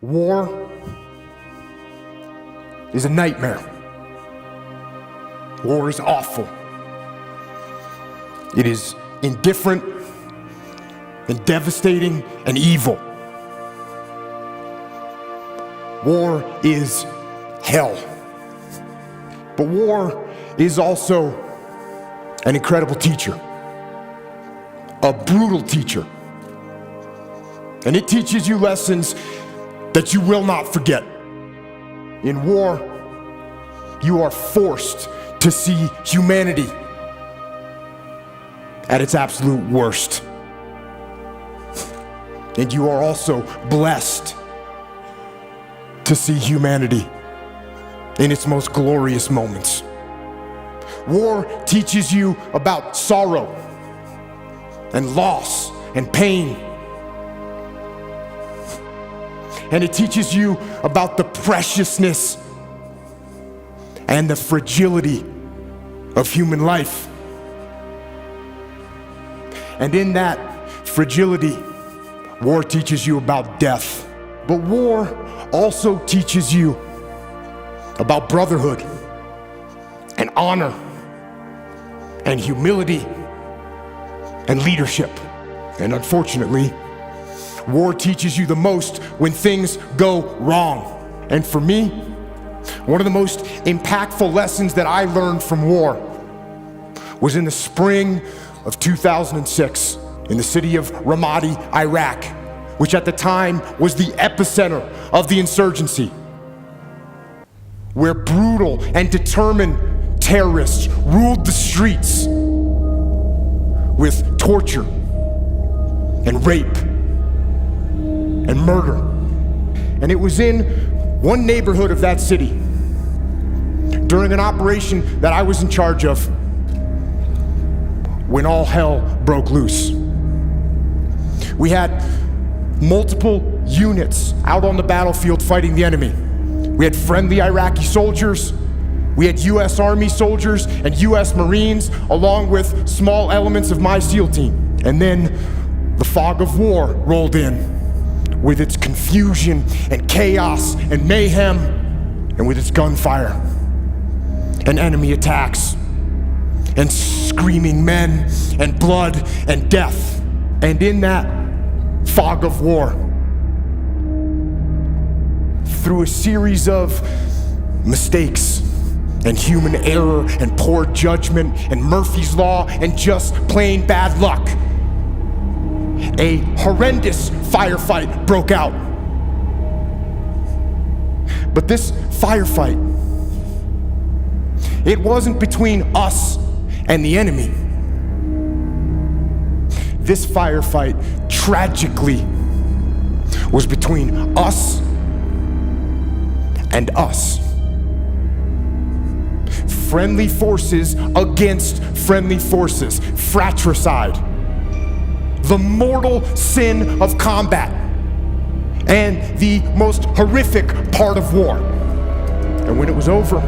War is a nightmare. War is awful. It is indifferent and devastating and evil. War is hell. But war is also an incredible teacher, a brutal teacher. And it teaches you lessons that you will not forget. In war, you are forced to see humanity at its absolute worst. And you are also blessed to see humanity in its most glorious moments. War teaches you about sorrow and loss and pain. And it teaches you about the preciousness and the fragility of human life. And in that fragility, war teaches you about death. But war also teaches you about brotherhood and honor and humility and leadership. And unfortunately, war teaches you the most when things go wrong. And for me, one of the most impactful lessons that I learned from war was in the spring of 2006 in the city of Ramadi, Iraq, which at the time was the epicenter of the insurgency, where brutal and determined terrorists ruled the streets with torture and rape and murder. And it was in one neighborhood of that city during an operation that I was in charge of when all hell broke loose. We had multiple units out on the battlefield fighting the enemy. We had friendly Iraqi soldiers, we had US Army soldiers and US Marines, along with small elements of my SEAL team. And then the fog of war rolled in with its confusion and chaos and mayhem, and with its gunfire and enemy attacks and screaming men and blood and death. And in that fog of war, through a series of mistakes and human error and poor judgment and Murphy's Law and just plain bad luck, a horrendous firefight broke out. But this firefight, it wasn't between us and the enemy. This firefight, tragically, was between us and us. Friendly forces against friendly forces, fratricide, the mortal sin of combat, and the most horrific part of war. And when it was over,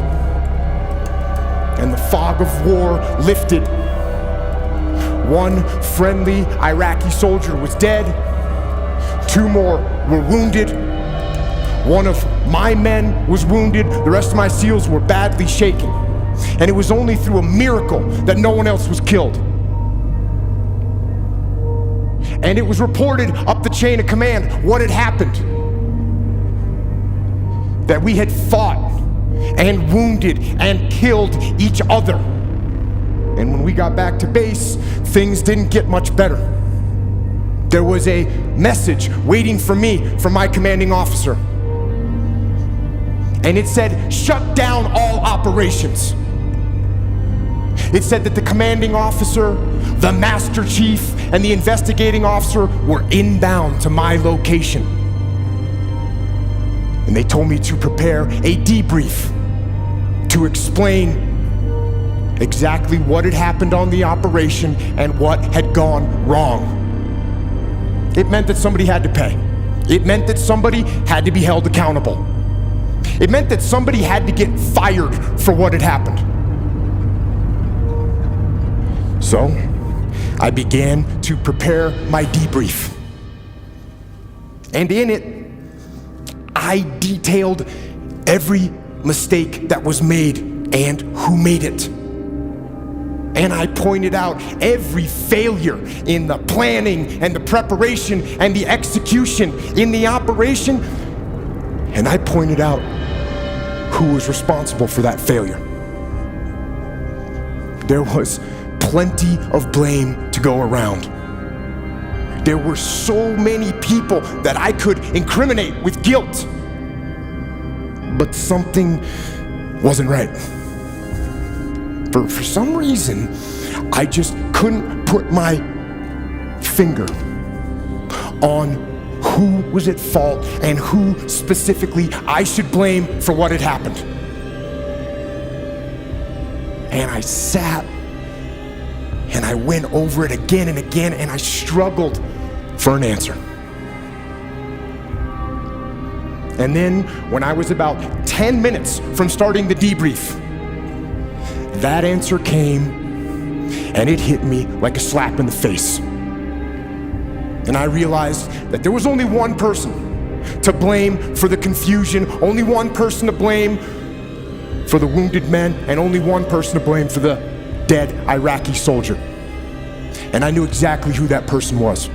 and the fog of war lifted, one friendly Iraqi soldier was dead, 2 more were wounded, one of my men was wounded, the rest of my SEALs were badly shaken. And it was only through a miracle that no one else was killed. And it was reported up the chain of command what had happened. That we had fought and wounded and killed each other. And when we got back to base, things didn't get much better. There was a message waiting for me from my commanding officer. And it said, shut down all operations. It said that the commanding officer, the master chief, and the investigating officer were inbound to my location. And they told me to prepare a debrief to explain exactly what had happened on the operation and what had gone wrong. It meant that somebody had to pay. It meant that somebody had to be held accountable. It meant that somebody had to get fired for what had happened. So, I began to prepare my debrief. And in it, I detailed every mistake that was made and who made it. And I pointed out every failure in the planning and the preparation and the execution in the operation. And I pointed out who was responsible for that failure. There was plenty of blame to go around. There were so many people that I could incriminate with guilt. But something wasn't right. For some reason, I just couldn't put my finger on who was at fault and who specifically I should blame for what had happened. And I sat and I went over it again and again, and I struggled for an answer. And then when I was about 10 minutes from starting the debrief, that answer came, and it hit me like a slap in the face. And I realized that there was only one person to blame for the confusion, only one person to blame for the wounded men, and only one person to blame for the dead Iraqi soldier. And I knew exactly who that person was.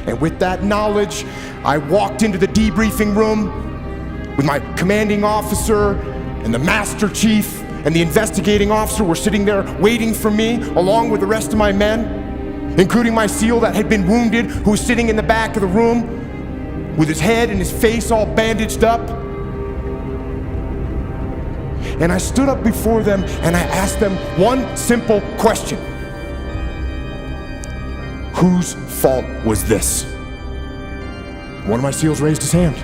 And with that knowledge, I walked into the debriefing room with my commanding officer, and the master chief and the investigating officer were sitting there waiting for me, along with the rest of my men, including my SEAL that had been wounded, who was sitting in the back of the room with his head and his face all bandaged up. And I stood up before them and I asked them one simple question. Whose fault was this? One of my SEALs raised his hand,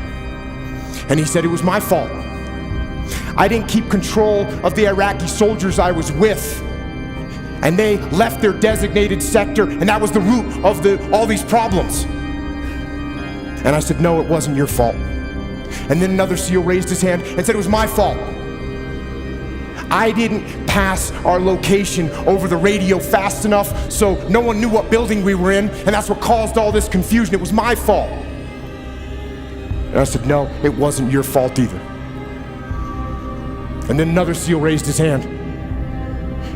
and he said it was my fault. I didn't keep control of the Iraqi soldiers I was with, and they left their designated sector, and that was the root of all these problems. And I said, no, it wasn't your fault. And then another SEAL raised his hand and said it was my fault. I didn't pass our location over the radio fast enough, so no one knew what building we were in, and that's what caused all this confusion. It was my fault. And I said, no, it wasn't your fault either. And then another SEAL raised his hand,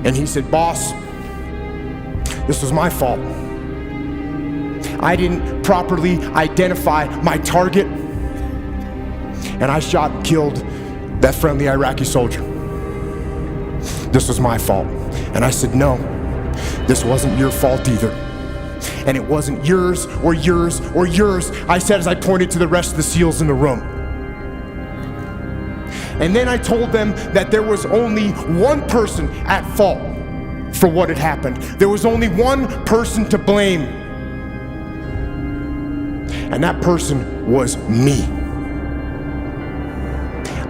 and he said, boss, this was my fault. I didn't properly identify my target, and I shot and killed that friendly Iraqi soldier. This was my fault. And I said, no, this wasn't your fault either. And it wasn't yours or yours or yours, I said as I pointed to the rest of the SEALs in the room. And then I told them that there was only one person at fault for what had happened. There was only one person to blame. And that person was me.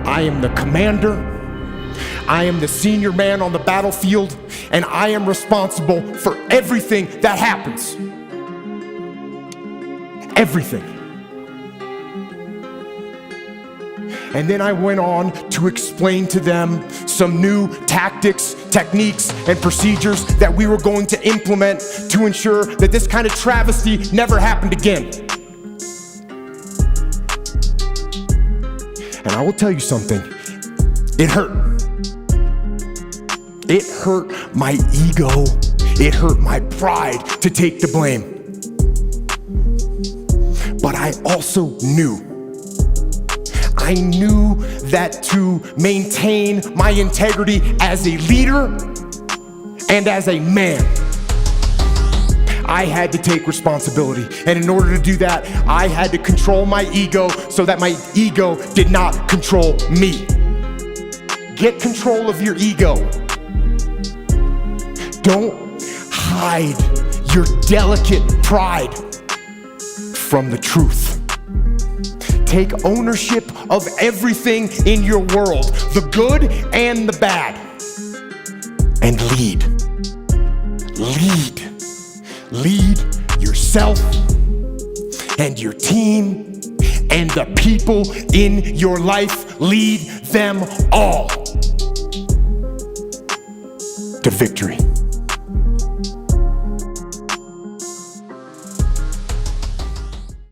I am the commander. I am the senior man on the battlefield, and I am responsible for everything that happens. Everything. And then I went on to explain to them some new tactics, techniques, and procedures that we were going to implement to ensure that this kind of travesty never happened again. And I will tell you something, it hurt. It hurt my ego. It hurt my pride to take the blame. But I also knew that to maintain my integrity as a leader and as a man, I had to take responsibility. And in order to do that, I had to control my ego so that my ego did not control me. Get control of your ego. Don't hide your delicate pride from the truth. Take ownership of everything in your world, the good and the bad, and lead. Lead yourself and your team and the people in your life. Lead them all to victory.